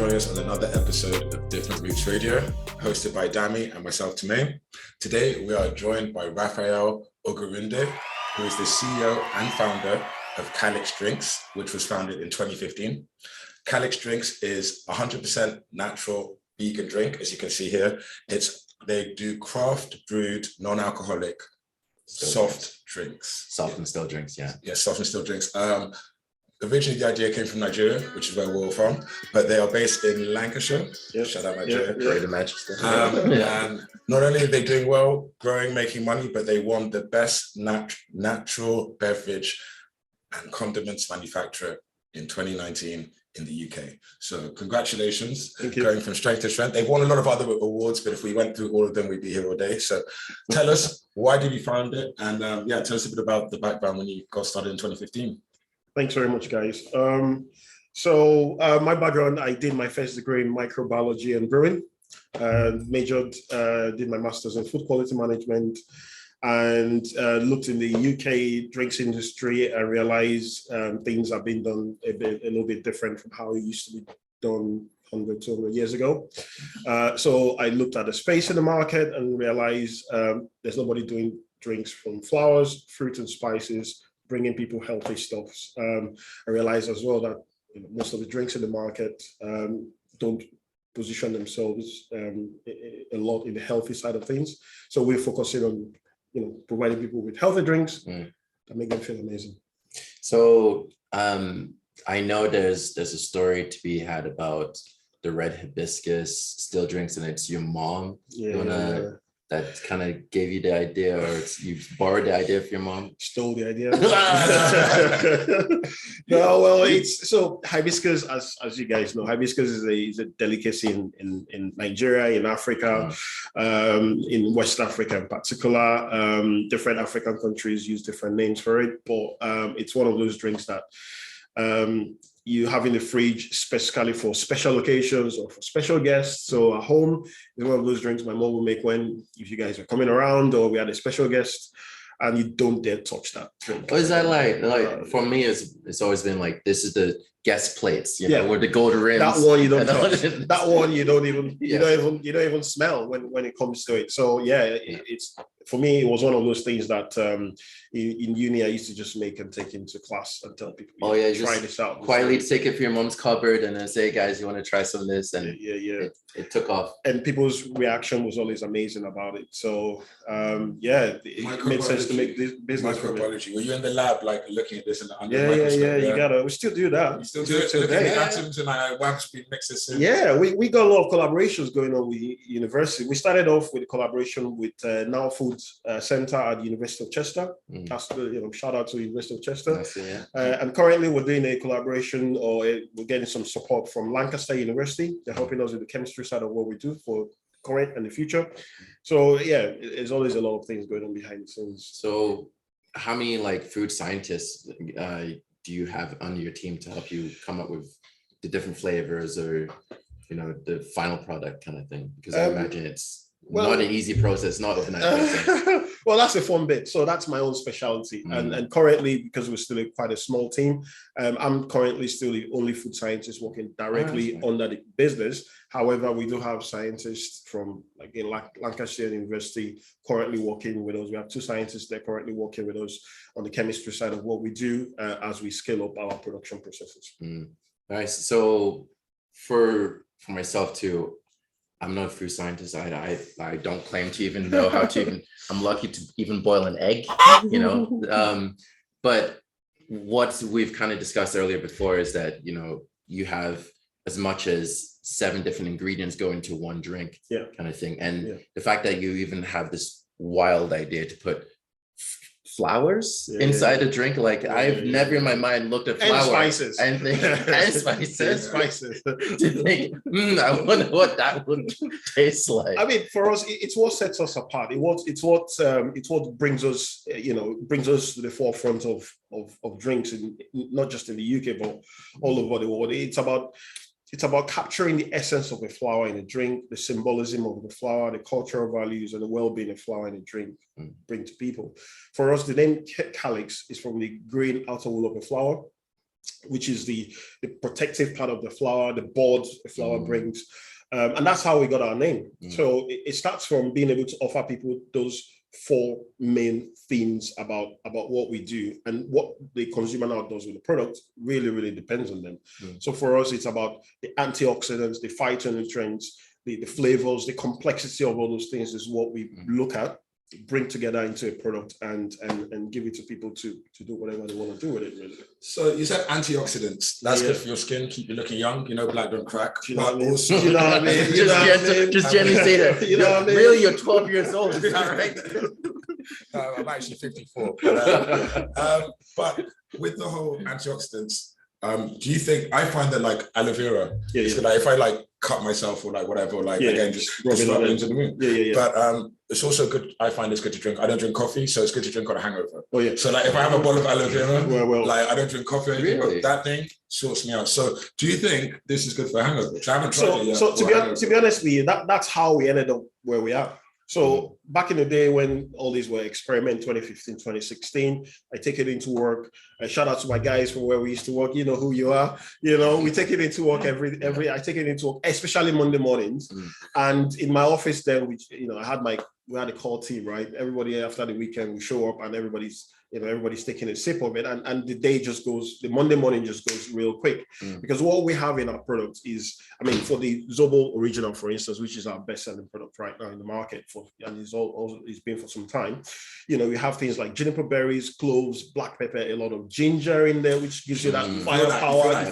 joining us on another episode of Different Roots Radio, hosted by Dami and myself, Timeyin. Today, we are joined by Raphael Ogunrinde, who is the CEO and founder of Calyx Drinks, which was founded in 2015. Calyx Drinks is 100% natural vegan drink, as you can see here. They do craft-brewed, non-alcoholic, soft drinks. Soft and still drinks, yeah. Yeah, soft and still drinks. Originally, the idea came from Nigeria, which is where we're all from, but they are based in Lancashire. Yep. Shout out Nigeria. Greater Manchester. And not only are they doing well, growing, making money, but they won the best natural beverage and condiments manufacturer in 2019 in the UK. So congratulations, going from strength to strength. They've won a lot of other awards, but if we went through all of them, we'd be here all day. So tell us, why did you found it? And tell us a bit about the background when you got started in 2015. Thanks very much, guys. My background, I did my first degree in microbiology and brewing, did my master's in food quality management, and looked in the UK drinks industry and realized things have been done a little bit different from how it used to be done 100, 200 years ago. So I looked at the space in the market and realized there's nobody doing drinks from flowers, fruits and spices, bringing people healthy stuffs. I realized as well that most of the drinks in the market don't position themselves a lot in the healthy side of things. So we're focusing on providing people with healthy drinks that make them feel amazing. So I know there's a story to be had about the red hibiscus still drinks, and it's your mom. That kind of gave you the idea, or you borrowed the idea from your mom? Stole the idea. No, well, so hibiscus, as you guys know, hibiscus is a delicacy in Nigeria, in Africa, in West Africa in particular. Different African countries use different names for it, but it's one of those drinks that you have in the fridge specifically for special occasions or for special guests. So at home, it's one of those drinks my mom will make if you guys are coming around or we had a special guest, and you don't dare touch that drink. What is that like? For me, it's always been like, this is the guest plates, with the gold rims. That one you don't touch. That one you don't even smell when it comes to it. So it's for me, it was one of those things that in uni I used to just make and take into class and tell people, try this out. Quietly take it from your mom's cupboard and then say, hey guys, you want to try some of this? And it took off. And people's reaction was always amazing about it. So it made sense to make this business. Microbiology. Were you in the lab looking at this in the microscope? You gotta. We still do that. You still do it today. Atoms and wax being mixed. Yeah, we got a lot of collaborations going on with university. We started off with a collaboration with Now Foods Center at the University of Chester. That's shout out to the University of Chester. And currently we're doing a collaboration, or we're getting some support from Lancaster University. They're helping us with the chemistry side of what we do for current and the future. So there's always a lot of things going on behind the scenes. So how many food scientists do you have on your team to help you come up with the different flavors or the final product kind of thing? Because I imagine it's not an easy process, not overnight process. Well, that's a fun bit. So that's my own specialty. And currently, because we're still quite a small team, I'm currently still the only food scientist working directly under the business. However, we do have scientists from Lancashire University currently working with us. We have 2 scientists that are currently working with us on the chemistry side of what we do as we scale up our production processes. Nice. So for myself too, I'm not a food scientist. I don't claim to even know how to even, I'm lucky to even boil an egg, but what we've kind of discussed earlier before is that, you have as much as 7 different ingredients go into one drink kind of thing. And the fact that you even have this wild idea to put flowers inside a drink, I've never in my mind looked at flowers and think and spices to think I wonder what that would taste like. I mean, for us, it's what sets us apart. It's what brings us to the forefront of drinks, not just in the UK but all over the world. It's about capturing the essence of a flower in a drink, the symbolism of the flower, the cultural values, and the well-being of flower in a drink bring to people. For us, the name Calyx is from the green outer wall of a flower. which is the protective part of the flower, the bud the flower brings. And that's how we got our name. So it starts from being able to offer people those 4 main themes about what we do, and what the consumer now does with the product really depends on them. So for us, it's about the antioxidants, the phytonutrients, the flavors, the complexity of all those things is what we look at, bring together into a product, and give it to people to do whatever they want to do with it, really. So you said antioxidants. That's good for your skin, keep you looking young. You know, black don't crack. Do you know what I mean? Also, Do you know what I mean? You know what I mean? Just gently say that. You know what I mean? Really, you're 12 years old. Is that right? No, I'm actually 54. But with the whole antioxidants, do you think, I find that like aloe vera, like if I like cut myself or like whatever, like again, just rub it into the wound. But it's also good, I find it's good to drink. I don't drink coffee, so it's good to drink on a hangover. So like if I have a bottle of aloe vera, like I don't drink coffee or anything, but that thing sorts me out. So do you think this is good for a hangover? I haven't tried it yet. So to be honest with you, that's how we ended up where we are. So back in the day when all these were experiment, 2015, 2016, I take it into work. Shout out to my guys from where we used to work. You know who you are. You know, we take it into work I take it into work, especially Monday mornings. And in my office then, which, you know, we had a call team, right? Everybody after the weekend, we show up and everybody's taking a sip of it, and the day just goes, the Monday morning just goes real quick. Because what we have in our product is, I mean, for the Zobo Original, for instance, which is our best-selling product right now in the market, and it's been for some time. You know, we have things like juniper berries, cloves, black pepper, a lot of ginger in there, which gives you that firepower. That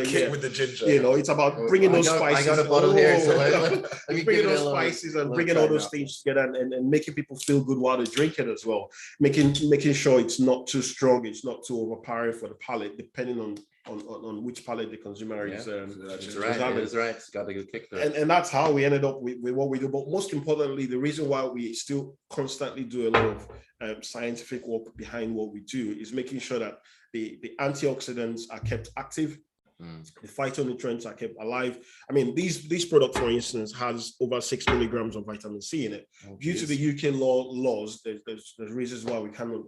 kick with the ginger. You know, it's about bringing those spices. I got a bottle here, so let me bringing those spices and bringing all those things together, and making people feel good while they drink it as well. Making sure it's not too strong, it's not too overpowering for the palate, depending on which palate the consumer is. That's right. It's got a good kick there. And that's how we ended up with what we do. But most importantly, the reason why we still constantly do a lot of scientific work behind what we do is making sure that the antioxidants are kept active. The phytonutrients are kept alive. I mean, these products, for instance, has over 6 milligrams of vitamin C in it. Due to the UK laws, there's reasons why we cannot,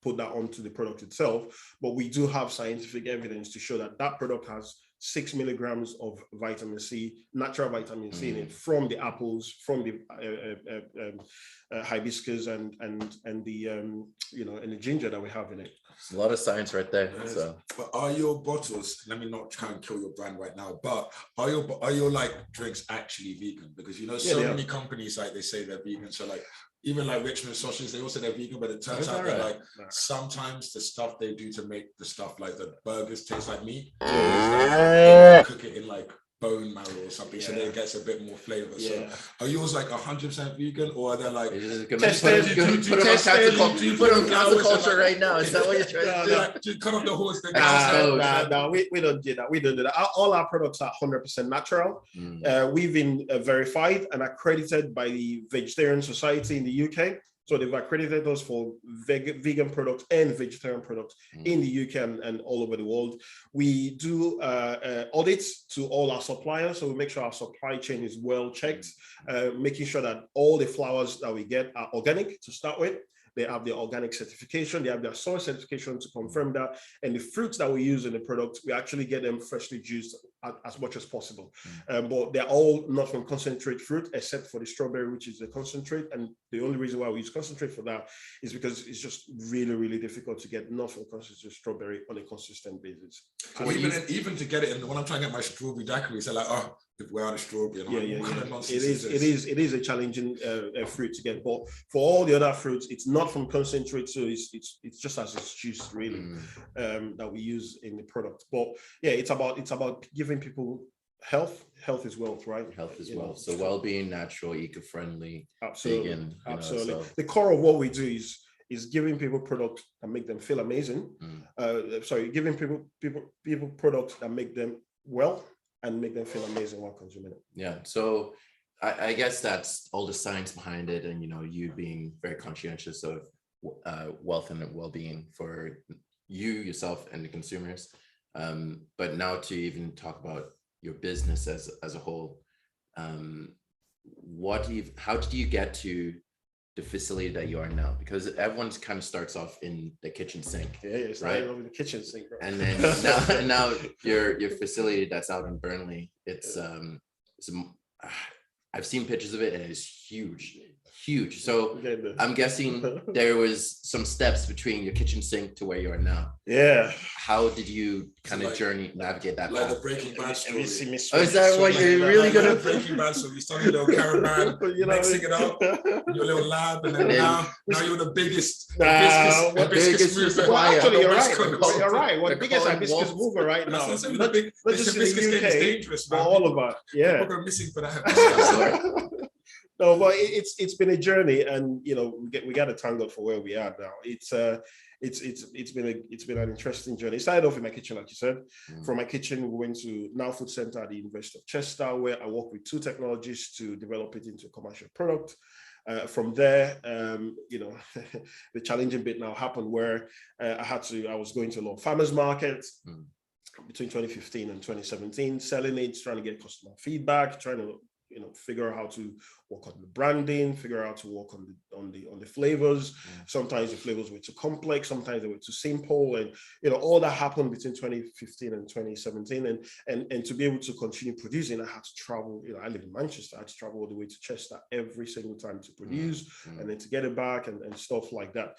put that onto the product itself. But we do have scientific evidence to show that product has 6 milligrams of vitamin C, natural vitamin C in it, from the apples, from the hibiscus and the ginger that we have in it. It's a lot of science right there. Yes. So, but are your bottles? Let me not try and kill your brand right now. But are your like drinks actually vegan? Because so many companies, like, they say they're vegan. So like, even like Richmond Sausage, they also they're vegan, but it turns out that like sometimes the stuff they do to make the stuff like the burgers taste like meat. They cook it in like bone marrow or something, so that it gets a bit more flavor. So are yours like 100% vegan, or are they like put on cancel culture right now? Is that what you're trying to do? Just cut off the horse. No, we don't do that. We don't do that. All our products are 100% natural. We've been verified and accredited by the Vegetarian Society in the UK. So they've accredited us for vegan products and vegetarian products in the UK and all over the world. We do audits to all our suppliers, so we make sure our supply chain is well checked, making sure that all the flowers that we get are organic to start with. They have their organic certification, they have their soil certification to confirm that. And the fruits that we use in the product, we actually get them freshly juiced as much as possible. But they're all not from concentrate fruit, except for the strawberry, which is a concentrate. And the only reason why we use concentrate for that is because it's just really, really difficult to get not from concentrate strawberry on a consistent basis. So even to get it, and when I'm trying to get my strawberry daiquiris, they're like, oh, we're out of strawberry. It is a challenging fruit to get, but for all the other fruits, it's not from concentrate, so it's just as it's juice really that we use in the product. But it's about giving people health is wealth, right? Health is wealth. So well-being, natural, eco-friendly, vegan. Absolutely. The core of what we do is giving people products that make them feel amazing. Giving people products that make them well and make them feel amazing while consuming it. Yeah. So I guess that's all the science behind it, and you being very conscientious of wealth and well-being for you, yourself, and the consumers. But now to even talk about your business as a whole, how did you get to the facility that you are now? Because everyone's kind of starts off in the kitchen sink. Yeah, it's right? in the kitchen sink, bro. And then now your facility that's out in Burnley, it's I've seen pictures of it and it's huge. So I'm guessing there was some steps between your kitchen sink to where you are now. Yeah. How did you kind of navigate that like path? the Breaking Bad story. Oh, is that what you're really gonna Breaking Bad? So you started a little caravan, mixing it up, your little lab, and then now you're the biggest hibiscus mover. Well, actually, you're right. What biggest hibiscus mover right now? Not just in the UK, dangerous, but all of us. Yeah. People go missing for that hibiscus. No, but it's been a journey, and we got to thank God for where we are now. It's been an interesting journey. It started off in my kitchen, like you said. From my kitchen, we went to Now Food Center at the University of Chester, where I worked with two technologists to develop it into a commercial product. From there, the challenging bit now happened where I was going to a lot of farmers markets between 2015 and 2017, selling it, trying to get customer feedback, trying to figure out how to work on the branding, figure out how to work on the flavors. Sometimes the flavors were too complex, sometimes they were too simple, and all that happened between 2015 and 2017. And to be able to continue producing, I had to travel. I live in Manchester. I had to travel all the way to Chester every single time to produce, and then to get it back and stuff like that.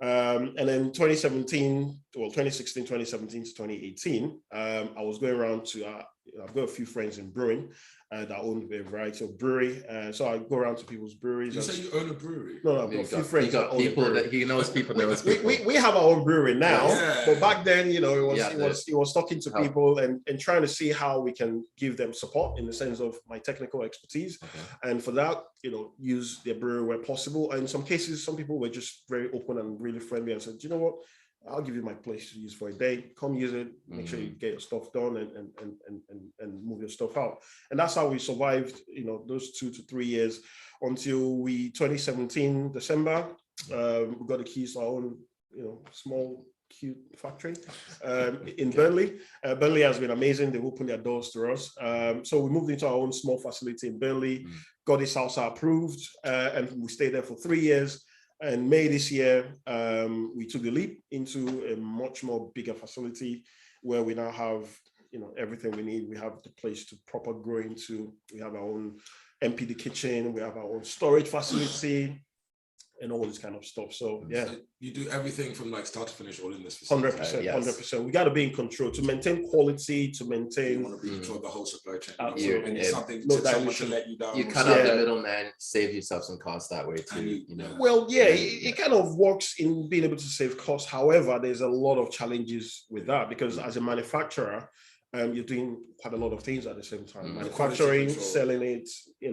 And then 2016, 2017 to 2018, I was going around to, I've got a few friends in brewing that own a variety of brewery. So I go around to people's breweries. You say you own a brewery? No, I've got a few friends that own people a brewery. that he knows people. We have our own brewery now, but back then, it was talking to help. people and trying to see how we can give them support in the sense of my technical expertise. And for that, use their brewery where possible. And in some cases, some people were just very open and really friendly and said, you know what? I'll give you my place to use for a day. Come use it. Make sure you get your stuff done and move your stuff out. And that's how we survived, those 2 to 3 years until 2017 December. We got the keys to our own, small cute factory in Burnley. Burnley has been amazing. They've opened their doors to us. So we moved into our own small facility in Burnley. Got this house approved, and we stayed there for 3 years. And May this year, we took the leap into a much more bigger facility where we now have, everything we need. We have the place to proper grow into. We have our own MPD kitchen. We have our own storage facility and all this kind of stuff. So yeah. So you do everything from like start to finish all in this facility. 100%, 100%. We got to be in control to maintain quality, to maintain. You want to be in control of the whole supply chain. Absolutely. And it's something someone to let you down. You cut out the middleman, save yourself some costs that way too. Well, yeah, it kind of works in being able to save costs. However, there's a lot of challenges with that because as a manufacturer, you're doing quite a lot of things at the same time. Manufacturing, selling it,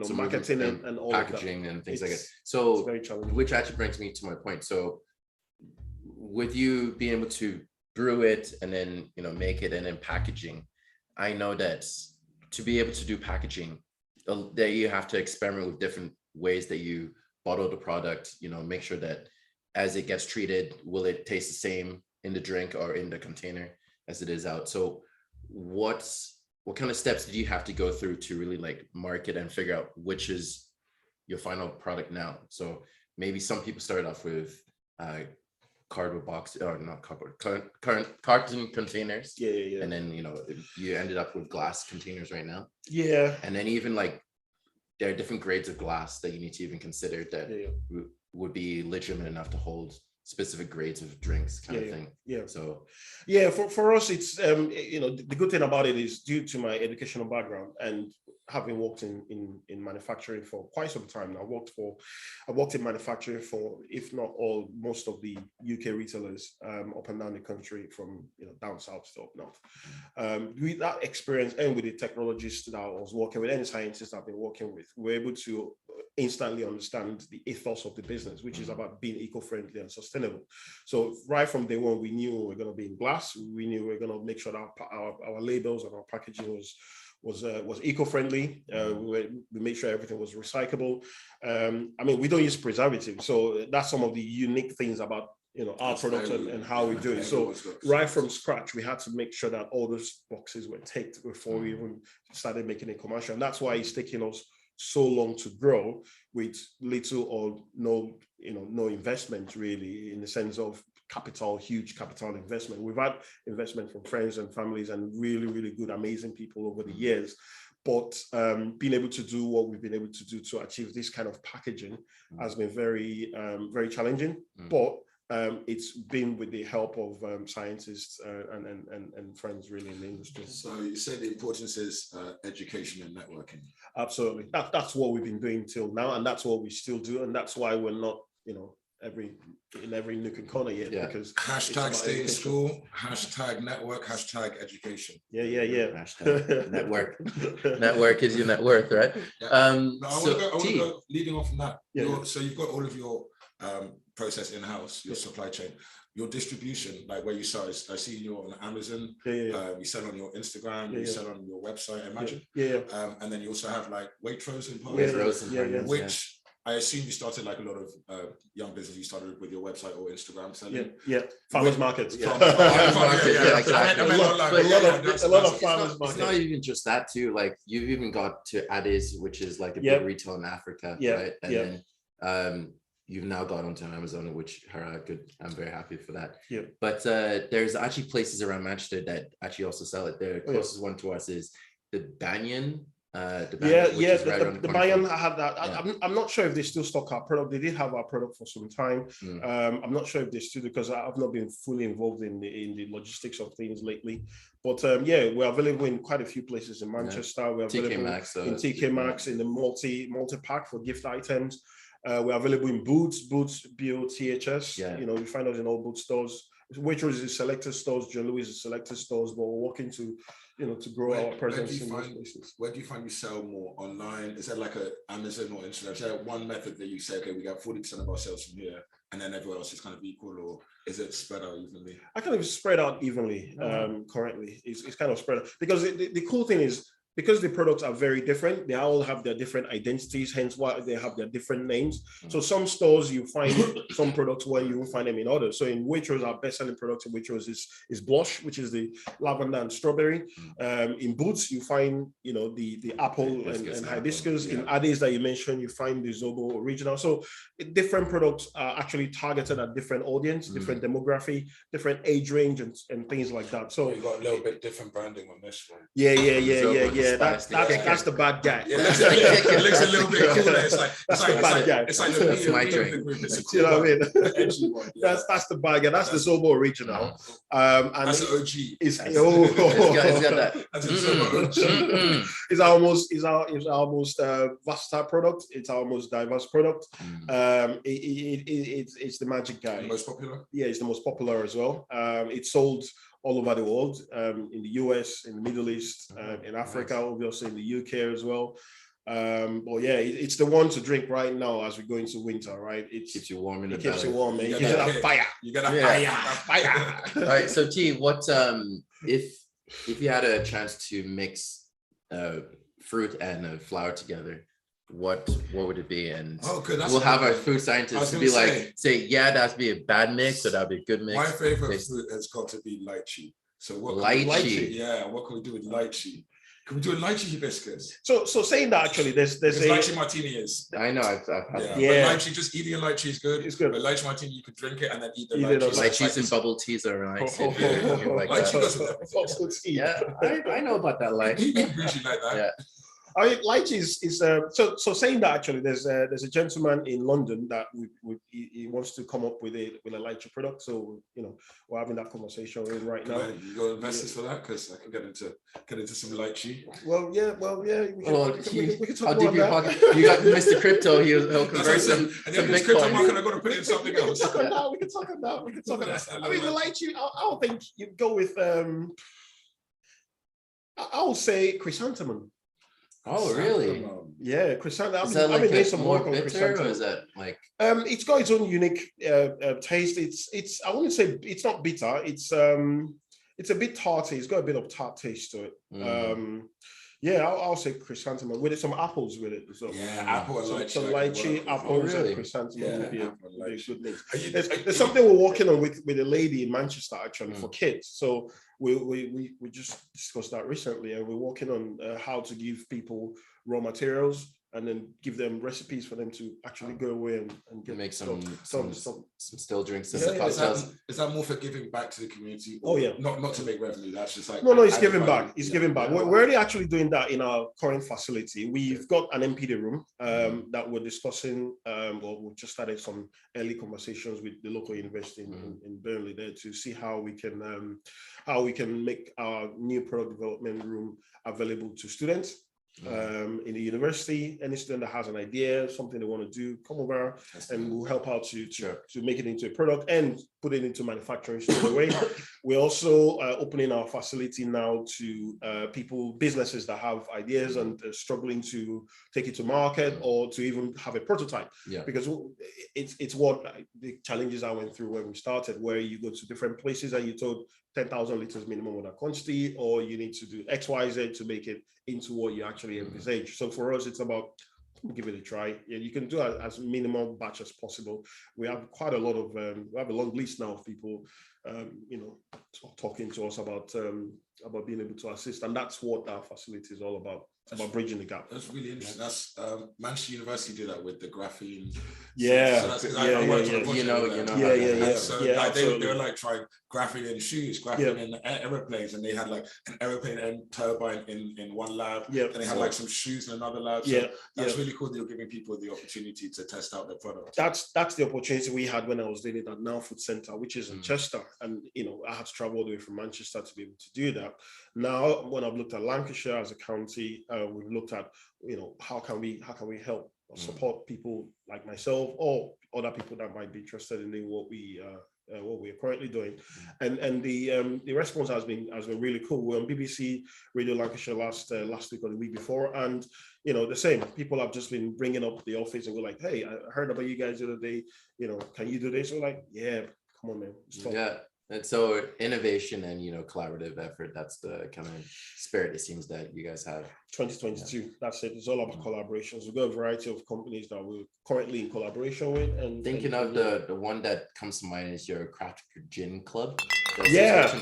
marketing and all packaging of that. And things like that. So, it's very challenging. Which actually brings me to my point. So, with you being able to brew it and then make it and then packaging, I know that to be able to do packaging, that you have to experiment with different ways that you bottle the product. Make sure that as it gets treated, will it taste the same in the drink or in the container as it is out? So what kind of steps did you have to go through to really like market and figure out which is your final product now? So maybe some people started off with cardboard box or not cardboard, carton containers. Yeah. And then you ended up with glass containers right now. Yeah. And then even like there are different grades of glass that you need to even consider that would be legitimate enough to hold specific grades of drinks kind of thing. So for us it's the good thing about it is due to my educational background and having worked in manufacturing for quite some time now. I worked in manufacturing for, if not all, most of the UK retailers up and down the country, from down south to up north. With that experience and with the technologists that I was working with and the scientists I've been working with, we're able to instantly understand the ethos of the business, which is about being eco-friendly and sustainable. So right from day one, we knew we were going to be in glass. We knew we were going to make sure that our labels and our packaging was eco-friendly. We made sure everything was recyclable. We don't use preservatives, so that's some of the unique things about our product and how we do it. So right from scratch, we had to make sure that all those boxes were ticked before we even started making a commercial, and that's why it's taking us so long to grow with little or no, no investment really, in the sense of huge capital investment. We've had investment from friends and families and really, really good, amazing people over the years. But being able to do what we've been able to do to achieve this kind of packaging has been very, very challenging. But it's been with the help of scientists and friends really in the industry. So you say the importance is education and networking. Absolutely. That's what we've been doing till now, and that's what we still do, and that's why we're not, in every nook and corner yet. Because hashtag stay in school, hashtag network, hashtag education. Yeah. Hashtag network. Network is your net worth, right? Yeah. I want to go leading off from that. So you've got all of your process in-house, your supply chain, your distribution, like where you sell. I see you on Amazon. You sell on your Instagram. You sell on your website, I imagine. And then you also have like Waitrose and Parliament, which I assume you started like a lot of young business. You started with your website or Instagram selling. Farmers markets. Farmers markets. Exactly. A lot of farmers markets. It's not even just that too. Like you've even got to Addis, which is like a big retail in Africa, right? And then you've now got onto Amazon, which I'm very happy for that. But there's actually places around Manchester that actually also sell it. The closest one to us is the Banyan. The Timeyin had that. I'm not sure if they still stock our product. They did have our product for some time. I'm not sure if they still, because I've not been fully involved in the logistics of things lately. But we're available in quite a few places in Manchester. We're available in TK Maxx, in the multi-pack for gift items. We're available in Boots, BOTHS. You find us in all Boots stores. Waitrose is selected stores, John Lewis is selected stores, but we're working to grow our presence in those places. Where do you find you sell more online? Is that like a Amazon or Instagram? Is there one method that you say, okay, we got 40% of our sales from here, and then everywhere else is kind of equal, or is it spread out evenly? I kind of spread out evenly. Currently, it's kind of spread out, because the cool thing is, because the products are very different, they all have their different identities, hence why they have their different names. So some stores you find some products where you won't find them in others. So in Waitrose, our best-selling product in Waitrose is Blush, which is the lavender and strawberry. In Boots, you find the apple and hibiscus. In Addis that you mentioned, you find the Zobo original. So different products are actually targeted at different audience, different demography, different age range, and things like that. So you got a little bit different branding on this one. Yeah, that's the bad guy. It looks a little bit cooler. It's like the bad guy. It's like that's my drink. You know what I mean? That's the bad guy. That's the Zobo original. And that's an OG. It's got that. That's a Zobo OG. It's our most versatile product. It's our most diverse product. It's the magic guy. The most popular? Yeah, it's the most popular as well. It's sold all over the world, in the US, in the Middle East, in Africa, obviously in the UK as well. But it's the one to drink right now as we go into winter, right? It keeps you warm in the belly. It keeps you warm, man. You get that fire. You got a fire. All right, so T, what if you had a chance to mix fruit and flour together, what would it be? And we'll have our food scientists to be say, that has to be a bad mix, or that'd be a good mix. My favorite fruit has got to be lychee. So what lychee? Yeah, what can we do with lychee? Can we do a lychee hibiscus? So saying that, actually, there's a lychee martini is. I know, I've had that. Yeah. But lychee, just eating a lychee is good. It's good. But lychee martini, you could drink it and then eat the lychee. Lychees and bubble teas are nice. Yeah, I know about that lychee. Usually like that. Yeah. I mean, lychee is so saying that, actually, there's a gentleman in London that he wants to come up with a lychee product. So we're having that conversation right now. You got investors for that, because I can get into some lychee. Well, yeah. We can talk about that. You got Mr. Crypto. He'll convert some Bitcoin. Crypto market, I'm going to put in something else. We can talk on that. I mean, the lychee. I don't think you'd go with. I'll say chrysanthemum. Oh, really? Yeah, chrysanthemum. Is that like a more bitter, or is that like? It's got its own unique taste. It's. I wouldn't say it's not bitter. It's a bit tarty. It's got a bit of tart taste to it. I'll say chrysanthemum with some apples with it. So, apple and lychee. Some lychee, apples, and chrysanthemum would be a good mix. There's something we're working on with a lady in Manchester, actually, for kids. So we just discussed that recently, and we're working on how to give people raw materials and then give them recipes for them to actually go away and get make some still drinks. Is that more for giving back to the community? Oh yeah, not to make revenue. That's just like no, it's giving back. It's giving back. We're already actually doing that in our current facility. We've got an MPD room that we're discussing. Well, we've just started some early conversations with the local university in Burnley there to see how we can make our new product development room available to students. In the university. Any student that has an idea, something they want to do, come over and we'll help out to make it into a product and put it into manufacturing straight away. We're also opening our facility now to businesses that have ideas and struggling to take it to market or to even have a prototype. Because it's what the challenges I went through when we started, where you go to different places and you're told 10,000 liters minimum of that quantity, or you need to do X, Y, Z to make it into what you actually envisage. So for us, it's about give it a try. You can do as minimal batch as possible. We have quite a lot of, we have a long list now of people, talking to us about being able to assist. And that's what our facility is all about. It's about bridging the gap. That's really interesting. That's Manchester University did that with the graphene. Yeah. So they were like trying graphene in shoes, graphene in aeroplanes, and they had like an aeroplane and turbine in one lab. And they had like some shoes in another lab. So that's really cool that you're giving people the opportunity to test out their product. That's the opportunity we had when I was doing it at Now Food Center, which is in Chester. And I had to travel all the way from Manchester to be able to do that. Now, when I've looked at Lancashire as a county, we've looked at, how can we help or support people like myself or other people that might be interested in doing what we are currently doing, and the response has been really cool. We're on BBC Radio Lancashire last week or the week before, and the same people have just been bringing up the office and we're like, hey, I heard about you guys the other day. Can you do this? We're like, yeah, come on, man. Stop. Yeah. And so innovation and collaborative effort, that's the kind of spirit it seems that you guys have. 2022, that's it. It's all about collaborations. We've got a variety of companies that we're currently in collaboration with. And thinking of the one that comes to mind is your craft gin club. We literally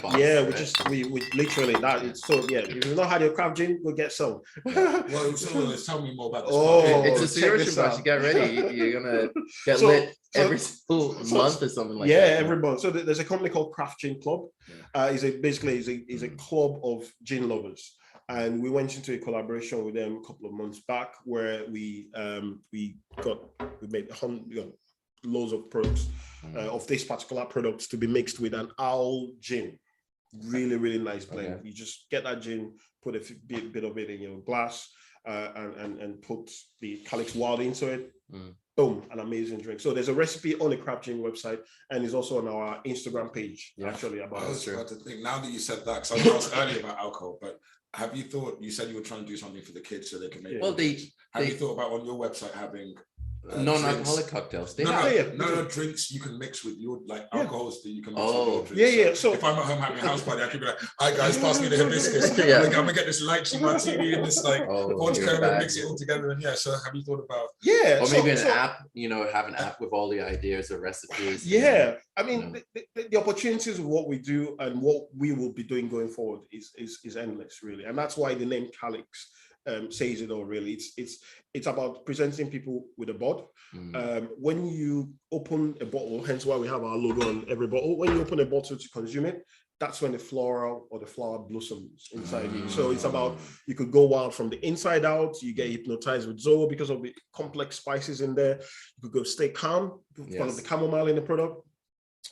that. It's so if you've not had your craft gin, we'll get some. Well, tell me more about this. It's a subscription box. You get ready. You're gonna get lit every single month or something like that. Yeah, every month. So there's a company called Craft Gin Club. Is a club of gin lovers. And we went into a collaboration with them a couple of months back where we made loads of products of this particular products to be mixed with an owl gin. Really, really nice blend. You just get that gin, put a bit of it in your glass, and put the Calyx Wild into it. Boom, an amazing drink. So there's a recipe on the Craft Gin website, and it's also on our Instagram page. Actually, about I was about to think, now that you said that, because I was earlier about alcohol, but have you thought? You said you were trying to do something for the kids so they can make. Well, have you thought about on your website having non-alcoholic cocktails? No, drinks you can mix with your alcohols that you can mix with your drinks. So if I'm at home having a house party, I could be like, "Hi guys, pass me the hibiscus. I'm gonna get this lychee martini and this orange cone and mix it all together." And so have you thought about? Or maybe an app. Have an app with all the ideas or recipes. I mean, the opportunities of what we do and what we will be doing going forward is endless, really, and that's why the name Calyx says it all. Really, it's about presenting people with a bod. When you open a bottle, hence why we have our logo on every bottle. When you open a bottle to consume it, that's when the floral or the flower blossoms inside you. So it's about, you could go wild from the inside out. You get hypnotized with Zoa because of the complex spices in there. You could go stay calm because of the chamomile in the product.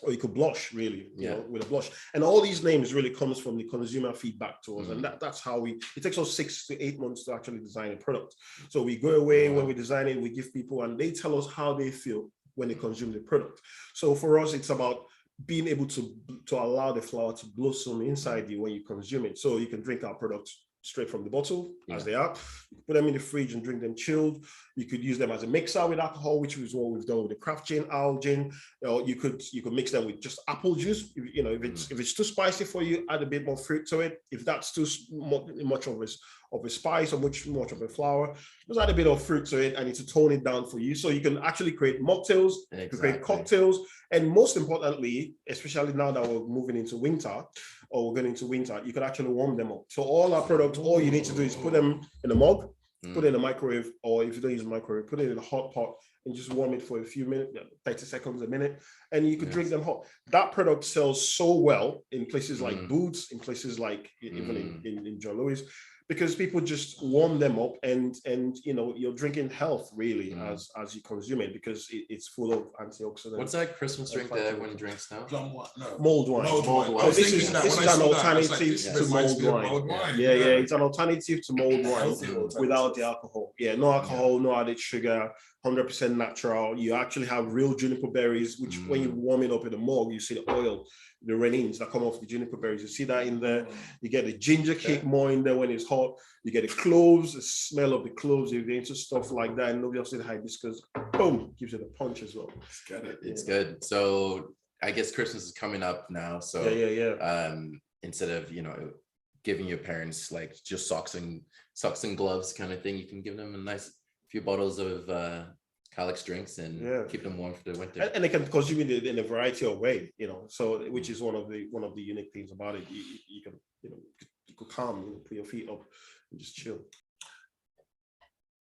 Or you could blush, really, with a blush. And all these names really comes from the consumer feedback to us. And that's how it takes us 6 to 8 months to actually design a product. So we go away, when we design it, we give people, and they tell us how they feel when they consume the product. So for us, it's about being able to allow the flower to blossom inside you when you consume it. So you can drink our products straight from the bottle as they are. You can put them in the fridge and drink them chilled. You could use them as a mixer with alcohol, which is what we've done with the Craft Gin, Owl Gin. You could mix them with just apple juice. If it's too spicy for you, add a bit more fruit to it. If that's too much of a spice or much of a flour, just add a bit of fruit to it and to tone it down for you. So you can actually create mocktails, create cocktails, and most importantly, especially now that we're moving into winter, or we're going into winter, you can actually warm them up. So all our products, all you need to do is put them in a mug, put it in a microwave, or if you don't use a microwave, put it in a hot pot and just warm it for a few minutes, 30 seconds, a minute, and you could drink them hot. That product sells so well in places like Boots, in places like even in John Lewis, because people just warm them up, and you know, you're drinking health really as you consume it, because it's full of antioxidants. What's that Christmas drink that everyone drinks now? Plum wine, no. Mulled wine. Oh, this is an alternative to mulled wine. Yeah, it's an alternative to mulled wine without the alcohol. Yeah, no alcohol, no added sugar, 100% natural. You actually have real juniper berries, which when you warm it up in a mug, you see the oil, the renins that come off the juniper berries. You see that in there. You get the ginger kick more in there when it's hot. You get the cloves, the smell of the cloves, if you're into stuff like that. And obviously the hibiscus, boom, gives it a punch as well. It's good. So I guess Christmas is coming up now. So instead of, you know, giving your parents like just socks and gloves kind of thing, you can give them a nice few bottles of Calyx Drinks and keep them warm for the winter. And they can consume it in a variety of ways, you know. So which is one of the unique things about it. You can, you know, you could calm, you know, put your feet up and just chill.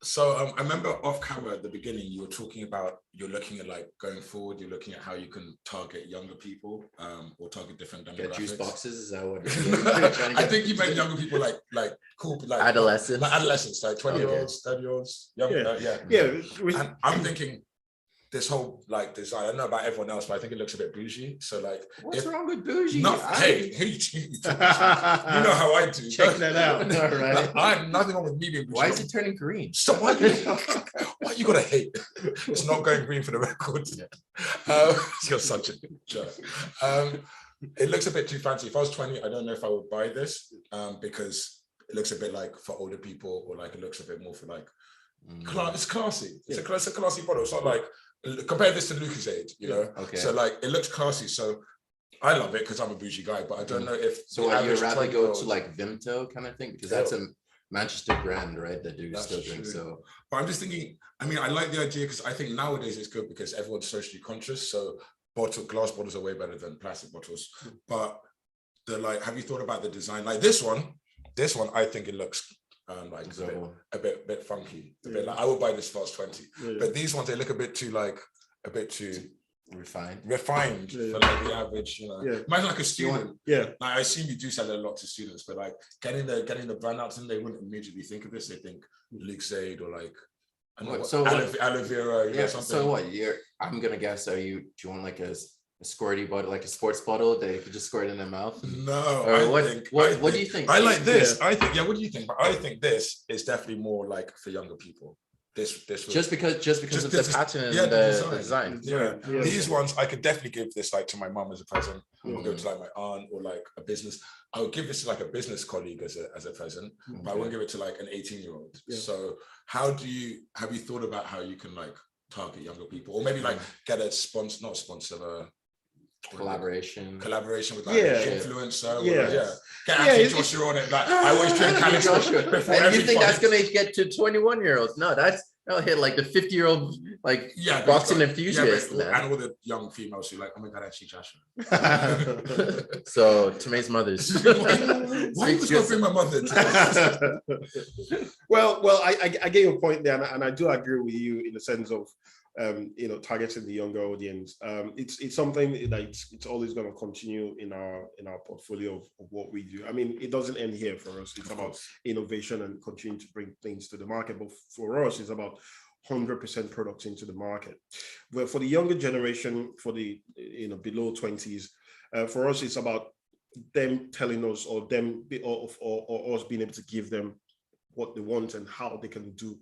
So I remember off camera at the beginning, you were talking about you're looking at like going forward, you're looking at how you can target younger people or target different demographics. Get juice boxes, is that what I think you meant younger people like cool, like adolescents, like 20-year-olds, 30-year-olds, young, And I'm thinking this whole like design, I don't know about everyone else, but I think it looks a bit bougie. So like, what's wrong with bougie? Hey, you know how I do. Check that out. All right. Like, I'm nothing wrong with me being bougie. Why is it turning green? So why you gotta hate? It's not going green for the record. You're such a jerk. It looks a bit too fancy. If I was 20, I don't know if I would buy this because it looks a bit like for older people, or like it looks a bit more for like it's classy. It's a classy bottle. It's not like, compare this to Lucozade, you know. Okay. So like it looks classy. So I love it because I'm a bougie guy, but I don't know if so you'd rather go to like Vimto kind of thing, because that's a Manchester brand, right? That do still drink. So but I'm just thinking, I mean, I like the idea because I think nowadays it's good because everyone's socially conscious. So glass bottles are way better than plastic bottles. But they're like, have you thought about the design? Like this one, I think it looks like a bit funky. A bit like I would buy this if I was 20. But these ones, they look a bit too refined for like the average, you know. Imagine like a student. Like, I assume you do sell it a lot to students, but like getting the brand out to them, they wouldn't immediately think of this. They think Lucozade or like aloe vera, you know, something. So what? I'm gonna guess. Do you want like a squirty bottle, like a sports bottle that you could just squirt in their mouth? No, what do you think? I like this. I think, what do you think? But I think this is definitely more like for younger people. This just because of the pattern and the design. These ones I could definitely give this like to my mum as a present, or give it to like my aunt, or like a business. I would give this to like a business colleague as a present, but I wouldn't give it to like an 18-year-old. So have you thought about how you can like target younger people, or maybe like get a collaboration with like an influencer? Get Anthony Joshua on it. Like, I always drink Calyx before and every you think fight. that's gonna get to 21-year-olds? No, that'll hit like the 50-year-old like boxing enthusiast, man. And all the young females who like, oh my god, actually Joshua. So Timeyi's mothers. Why you just gonna bring my mother to this? Well, I get your point there, and I do agree with you in the sense of you know, targeting the younger audience. It's something that it's always going to continue in our portfolio of what we do. I mean, it doesn't end here for us. It's about innovation and continue to bring things to the market. But for us, it's about 100% products into the market. But for the younger generation, for the below 20s, for us, it's about them telling us, or us being able to give them what they want and how they can do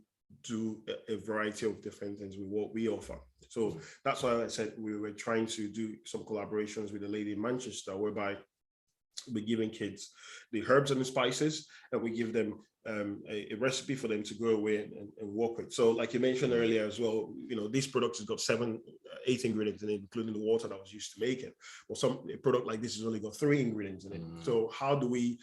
a variety of different things with what we offer. So that's why I said we were trying to do some collaborations with a lady in Manchester, whereby we're giving kids the herbs and the spices, and we give them a recipe for them to go away and work with. So like you mentioned earlier as well, you know, this product has got 8 ingredients in it, including the water that was used to make it. Well, a product like this has only got 3 ingredients in it. So how do we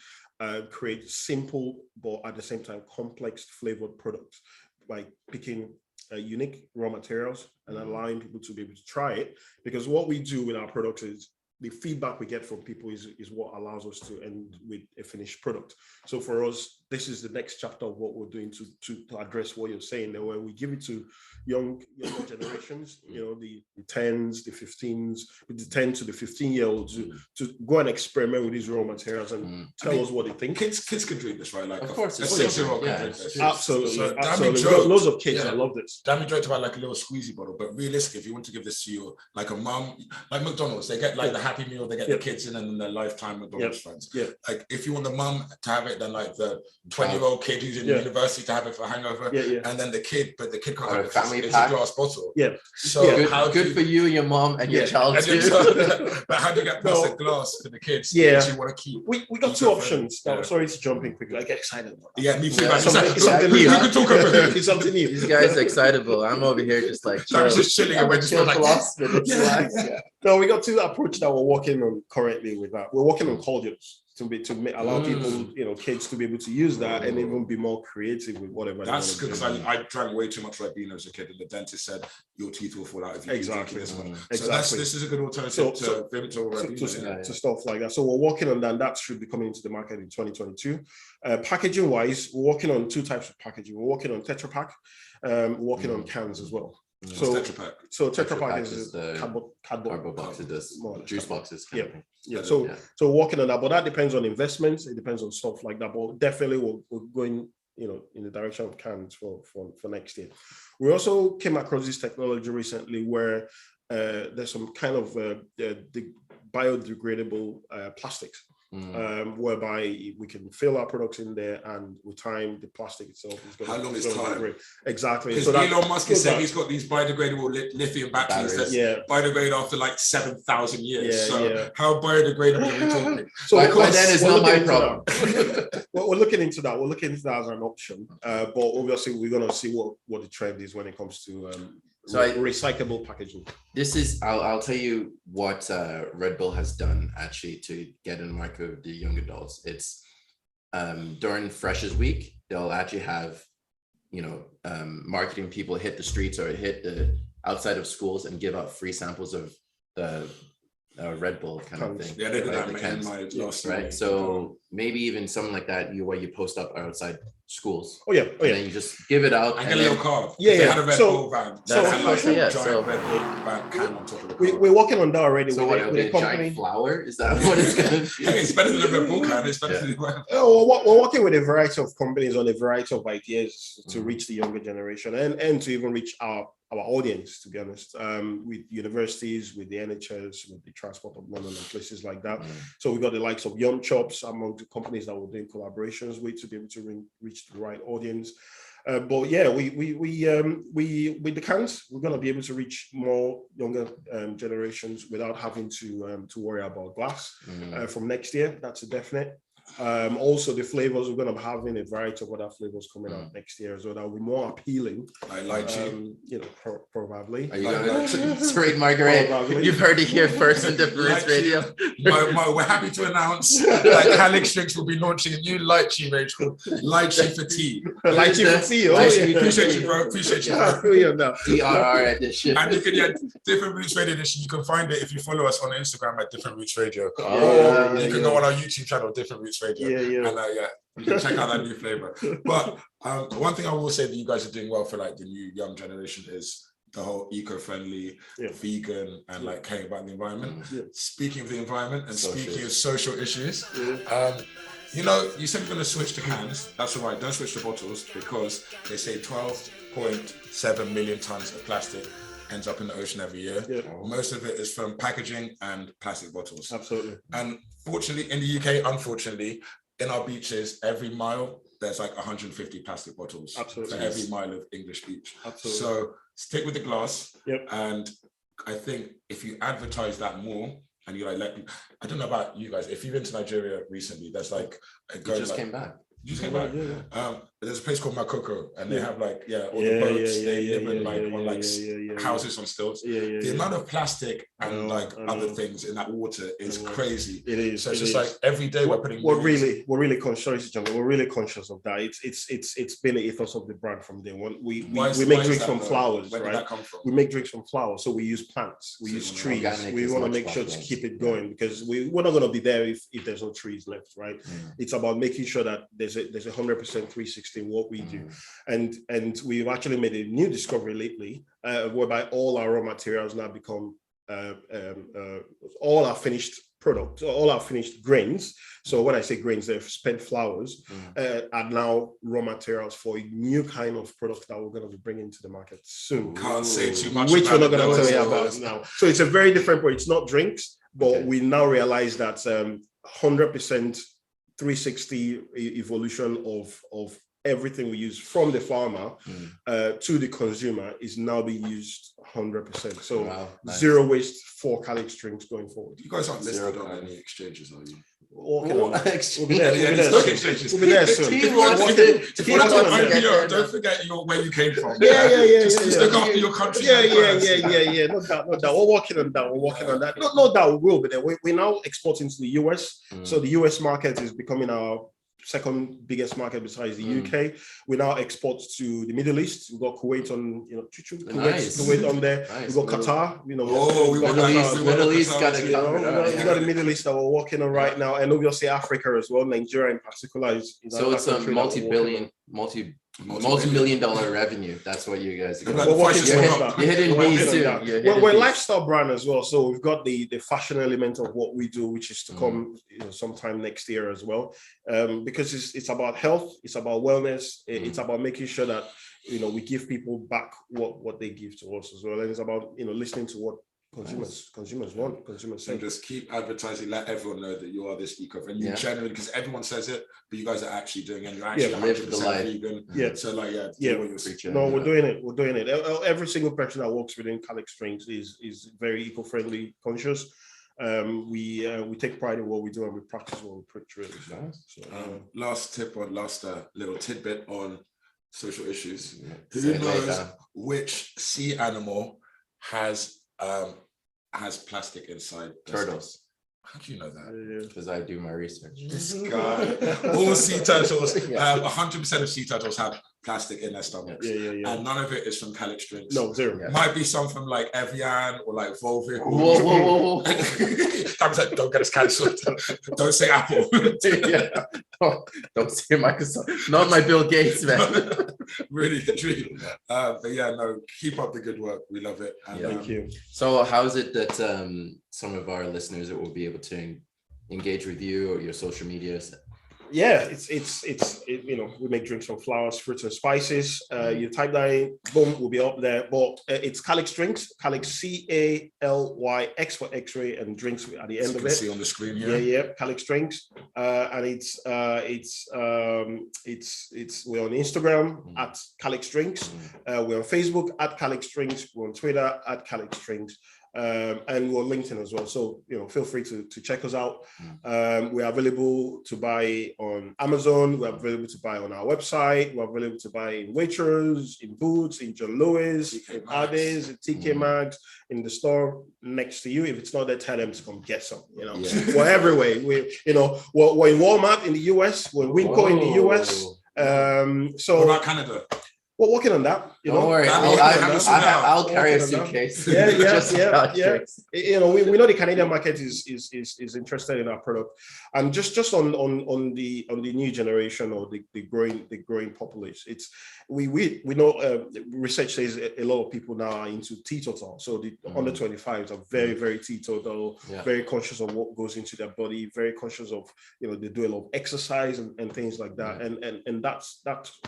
create simple, but at the same time complex flavored products by picking unique raw materials and allowing people to be able to try it? Because what we do with our products is the feedback we get from people is what allows us to end with a finished product. So for us, this is the next chapter of what we're doing to address what you're saying. That when we give it to younger generations, you know, the 10s, the 15s, the 10 to the 15-year-olds to go and experiment with these raw materials and tell us what they think. Kids can drink this, right? Like, of course, a 6-year-old can drink this. Absolutely, So, absolutely. Loads of kids, I love this. Dammy joked about like a little squeezy bottle, but realistically, if you want to give this to your like a mum, like McDonald's, they get like the Happy Meal, they get the kids in, and then their lifetime McDonald's friends. Like if you want the mum to have it, then like the 20-year-old kid who's in university to have it for hangover, and then the kid can't have it. It's a glass bottle. So good for you, your mom, and your child too. But how do you get plastic glass for the kids? Yeah, you want to keep. We got two options. Now, sorry to jump in quickly. I get excited about that. Yeah, me too. It's something new. We can talk about it. It's something new. These guys are excitable. I'm over here just like just chilling and we're just like. No, we got two approach that we're working on currently with that. We're working on cordials to allow people, you know, kids to be able to use that and even be more creative with whatever. That's good because I drank way too much Ribena as a kid, and the dentist said your teeth will fall out if you keep drinking this one. So this is a good alternative to Vimto or Ribena. To stuff like that. So we're working on that. And that should be coming into the market in 2022. Packaging wise, we're working on two types of packaging. We're working on Tetra Pak, we're working on cans as well. So Tetra Pak is the cardboard boxes, juice boxes. So working on that, but that depends on investments. It depends on stuff like that. But definitely we're going, you know, in the direction of cans for next year. We also came across this technology recently where there's some kind of the biodegradable plastics. Whereby we can fill our products in there, and with time the plastic itself is going. How long is time? Exactly. Because Elon Musk is saying he's got these biodegradable lithium batteries that biodegrade after like 7,000 years. How biodegradable are we talking? So then it's not my problem. We're looking into that. We're looking into that as an option. But obviously we're going to see what the trend is when it comes to recyclable packaging. This is, I'll tell you what Red Bull has done actually to get in the market with the young adults. It's during Freshers Week, they'll actually have, you know, marketing people hit the streets or hit the outside of schools and give out free samples of the Red Bull kind of thing. Yeah, they did that in my last right. So maybe even something like that, where you post up outside schools. And then you just give it out and get a little card. They had a Red Bull van. We're working on that already. So what? A giant flower? Is that what it's going to be? It's better than a Red Bull can. It's better than we're working with a variety of companies on a variety of ideas to reach the younger generation and to even reach our audience, to be honest, with universities, with the NHS, with the Transport of London and places like that. So we got the likes of Yum Chops among the companies that we're doing collaborations with to be able to reach the right audience. But yeah, we with the cans, we're going to be able to reach more younger generations without having to worry about glass from next year. That's a definite. Also the flavors, we're going to be having a variety of other flavors coming out next year as well that will be more appealing. I lychee. You know, probably. Are you going to trademark it? You've heard it here first on Different Roots Radio. We're happy to announce that Calyx Drinks will be launching a new lychee range called Lychee for Tea. Lychee for Tea. Appreciate you, bro. Appreciate you. DRR edition. And you can Different Roots Radio edition. You can find it if you follow us on Instagram at Different Roots Radio. You can go on our YouTube channel, Different Roots Radio. And you can check out that new flavor. But one thing I will say that you guys are doing well for like the new young generation is the whole eco-friendly, vegan, and like caring about the environment. Speaking of the environment and speaking of social issues, you know, you said you're going to switch to cans. That's all right. Don't switch to bottles because they say 12.7 million tons of plastic ends up in the ocean every year. Most of it is from packaging and plastic bottles. Absolutely. And fortunately, in the UK, unfortunately, in our beaches, every mile, there's like 150 plastic bottles for every mile of English beach. So stick with the glass. And I think if you advertise that more, and you like let people, I don't know about you guys, if you've been to Nigeria recently, there's like a girl came back. You just came back. There's a place called Makoko, and they have like all the boats. They live in like on like houses on stilts. The amount of plastic and like other things in that water is crazy. It is. So it's just like every day we're putting. We're really conscious. We're really conscious of that. It's been an ethos of the brand from day one. We make drinks from flowers, right? Where did that come from? We make drinks from flowers, so we use plants, we use trees. We want to make sure to keep it going because we're not going to be there if there's no trees left, right? It's about making sure that there's there's a 100% 360 in what we do, and we've actually made a new discovery lately, whereby all our raw materials now become all our finished products, all our finished grains. So when I say grains, they're spent flowers, are now raw materials for a new kind of product that we're going to be bringing to the market soon. Can't say too much, which we're not going to tell you about about now. So it's a very different, but it's not drinks. But we now realize that 100% 360 evolution of everything we use from the farmer to the consumer is now being used 100%. So zero waste for Calyx Drinks going forward. You guys aren't listed on any exchanges, are you? We'll be there soon. If you want to IPO, don't forget where you came from. Just look after your country. Yeah. No doubt. We're working on that. No doubt we will be there. We're now exporting to the US. So the US market is becoming our second biggest market besides the UK. We now export to the Middle East. We've got Kuwait on, Kuwait on there. We've got Qatar. We got Middle East got it covered. We've got the Middle East that we're working on right now, and obviously Africa as well. Nigeria in particular is. So it's a multi-million dollar revenue. That's what you guys are doing. You're hitting me too. We're a lifestyle brand as well, so we've got the fashion element of what we do, which is to come sometime next year as well, because it's about health, it's about wellness, it's about making sure that we give people back what they give to us as well, and it's about listening to what consumers want, consumers say. And just keep advertising, let everyone know that you are this eco-friendly. Genuinely, because everyone says it, but you guys are actually doing it, and you're actually 100% vegan. So we're doing it. Every single person that works within Calyx Drinks is very eco-friendly conscious. We take pride in what we do, and we practice what we preach, really. Last little tidbit on social issues. Who knows which sea animal has plastic inside? Turtles. How do you know that? Because I do my research. This guy. All sea turtles, 100% of sea turtles have plastic in their stomachs. And none of it is from Calyx Drinks. No, zero. Might be some from like Evian or like Volvic. Whoa. That was like, don't get us cancelled. Don't say Apple. Don't say Microsoft. Not my Bill Gates, man. Really. But keep up the good work. We love it. And, thank you. So how is it that some of our listeners will be able to engage with you or your social medias? It's we make drinks from flowers, fruits, and spices. You type that in, boom, we'll be up there. But it's Calyx Drinks, Calyx CALYX for X-ray, and drinks at the end of it. You can see on the screen here. Calyx Drinks, and it's we're on Instagram at Calyx Drinks. We're on Facebook at Calyx Drinks. We're on Twitter at Calyx Drinks. And we're on LinkedIn as well. So, feel free to check us out. We are available to buy on Amazon. We're available to buy on our website. We're available to buy in Waitrose, in Boots, in John Lewis, in Addis, in TK Maxx, in the store next to you. If it's not there, tell them to come get some. We're everywhere. We're in Walmart in the US. We're in Winco in the US. What about Canada? We're working on that. Don't worry, I'll carry a suitcase. Yeah. We know the Canadian market is interested in our product, and just on the new generation or the growing populace. We know research says a lot of people now are into teetotal. So the under 25s are very, very teetotal, very conscious of what goes into their body, very conscious of they do a lot of exercise and things like that. And that's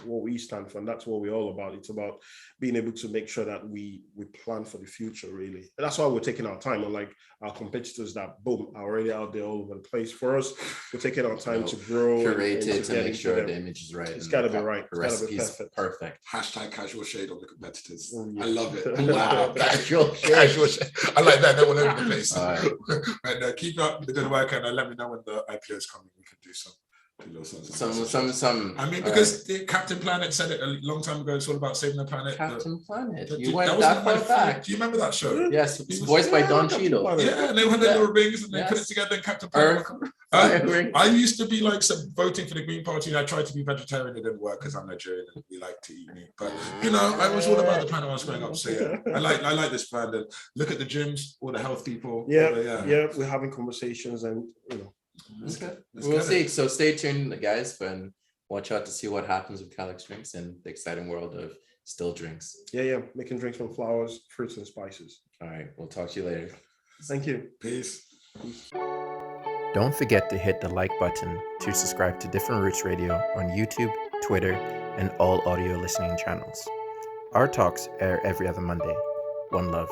what we stand for, and that's what we're all about. It's about being able to make sure that we plan for the future, really. And that's why we're taking our time, unlike our competitors that boom are already out there all over the place. For us, we're taking our time to grow, curate it, to make sure the image is right. It's got to be right. The recipe is perfect. Hashtag casual shade on the competitors. I love it. Wow, casual shade. I like that. They're all over the place. And keep up the good work, and let me know when the IPO is coming. We can do some. I mean, because the Captain Planet said it a long time ago. It's all about saving the planet. Captain Planet. You went that far back. Do you remember that show? Yes, it's voiced by Don Cheadle. Yeah, and they had their little rings and they put it together in Captain Planet. I used to be like voting for the Green Party, and I tried to be vegetarian. It didn't work because I'm Nigerian and we like to eat meat. But I was all about the planet when I was growing up. So I like this brand. And look at the gyms, all the health people. We're having conversations, and Okay. We'll see. So stay tuned, guys, and watch out to see what happens with Calyx Drinks and the exciting world of still drinks. Yeah. Making drinks from flowers, fruits, and spices. All right. We'll talk to you later. Thank you. Peace. Don't forget to hit the like button to subscribe to Different Roots Radio on YouTube, Twitter, and all audio listening channels. Our talks air every other Monday. One love.